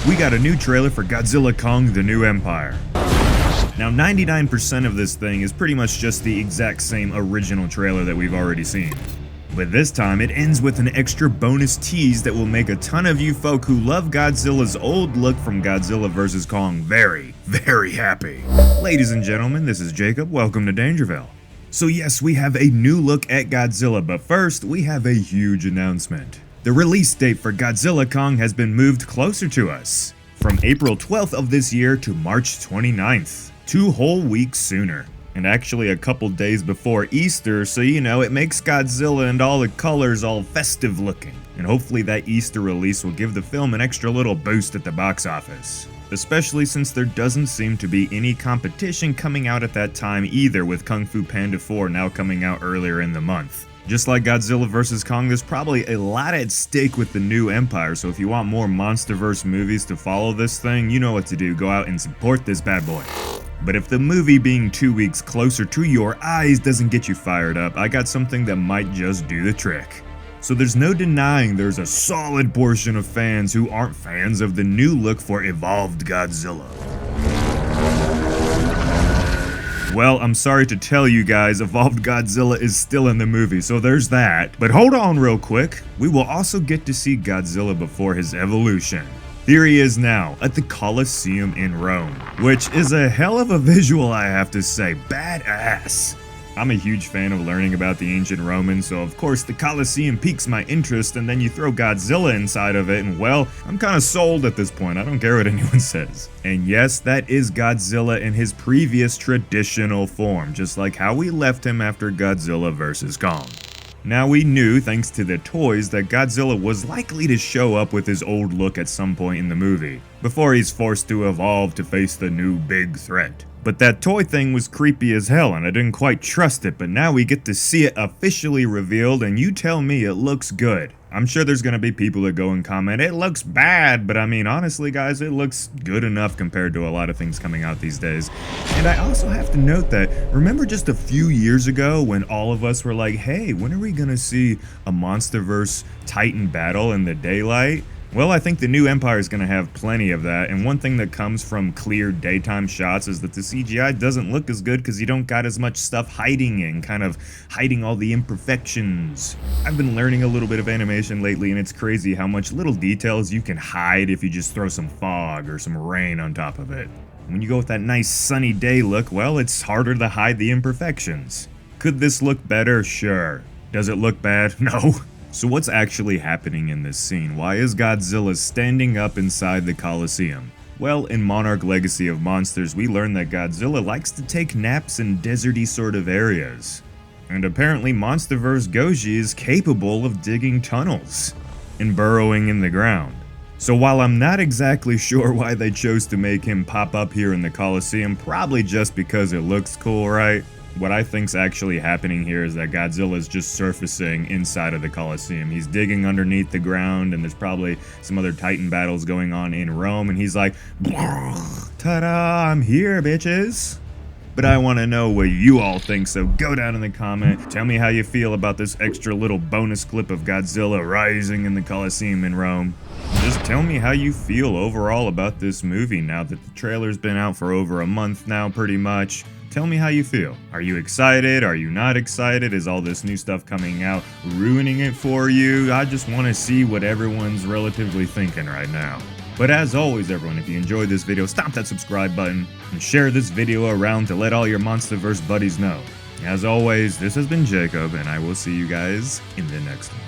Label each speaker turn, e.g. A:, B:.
A: we got a new trailer for Godzilla Kong: The New Empire. Now 99% of this thing is pretty much just the exact same original trailer that we've already seen. But this time it ends with an extra bonus tease that will make a ton of you folk who love Godzilla's old look from Godzilla vs. Kong very, very happy. Ladies and gentlemen, this is Jacob, welcome to Dangerville. So yes, we have a new look at Godzilla, but first we have a huge announcement. The release date for Godzilla Kong has been moved closer to us, from April 12th of this year to March 29th, 2 whole weeks sooner. And actually a couple days before Easter, so you know, it makes Godzilla and all the colors all festive looking. And hopefully that Easter release will give the film an extra little boost at the box office. Especially since there doesn't seem to be any competition coming out at that time either, with Kung Fu Panda 4 now coming out earlier in the month. Just like Godzilla vs. Kong, there's probably a lot at stake with the new empire, so if you want more MonsterVerse movies to follow this thing, you know what to do, go out and support this bad boy. But if the movie being 2 weeks closer to your eyes doesn't get you fired up, I got something that might just do the trick. So there's no denying there's a solid portion of fans who aren't fans of the new look for Evolved Godzilla. Well, I'm sorry to tell you guys, Evolved Godzilla is still in the movie, so there's that. But hold on real quick, we will also get to see Godzilla before his evolution. Here he is now, at the Colosseum in Rome, which is a hell of a visual, I have to say, badass. I'm a huge fan of learning about the ancient Romans, so of course the Colosseum piques my interest, and then you throw Godzilla inside of it, and well, I'm kinda sold at this point, I don't care what anyone says. And yes, that is Godzilla in his previous traditional form, just like how we left him after Godzilla vs. Kong. Now we knew, thanks to the toys, that Godzilla was likely to show up with his old look at some point in the movie, before he's forced to evolve to face the new big threat. But that toy thing was creepy as hell and I didn't quite trust it, but now we get to see it officially revealed and you tell me it looks good. I'm sure there's gonna be people that go and comment, it looks bad, but I mean honestly guys, it looks good enough compared to a lot of things coming out these days. And I also have to note that, remember just a few years ago when all of us were like, hey, when are we gonna see a MonsterVerse Titan battle in the daylight? Well, I think the new Empire is going to have plenty of that, and one thing that comes from clear daytime shots is that the CGI doesn't look as good because you don't got as much stuff hiding in, kind of hiding all the imperfections. I've been learning a little bit of animation lately, and it's crazy how much little details you can hide if you just throw some fog or some rain on top of it. When you go with that nice sunny day look, well, it's harder to hide the imperfections. Could this look better? Sure. Does it look bad? No. So what's actually happening in this scene? Why is Godzilla standing up inside the Colosseum? Well, in Monarch Legacy of Monsters, we learn that Godzilla likes to take naps in deserty sort of areas. And apparently MonsterVerse Goji is capable of digging tunnels and burrowing in the ground. So while I'm not exactly sure why they chose to make him pop up here in the Colosseum, probably just because it looks cool, right? What I think's actually happening here is that Godzilla is just surfacing inside of the Colosseum. He's digging underneath the ground, and there's probably some other Titan battles going on in Rome, and he's like, ta-da, I'm here, bitches. But I want to know what you all think, so go down in the comment, tell me how you feel about this extra little bonus clip of Godzilla rising in the Colosseum in Rome. Just tell me how you feel overall about this movie now that the trailer's been out for over a month now, pretty much. Tell me how you feel. Are you excited? Are you not excited? Is all this new stuff coming out ruining it for you? I just want to see what everyone's relatively thinking right now. But as always, everyone, if you enjoyed this video, stomp that subscribe button and share this video around to let all your MonsterVerse buddies know. As always, this has been Jacob, and I will see you guys in the next one.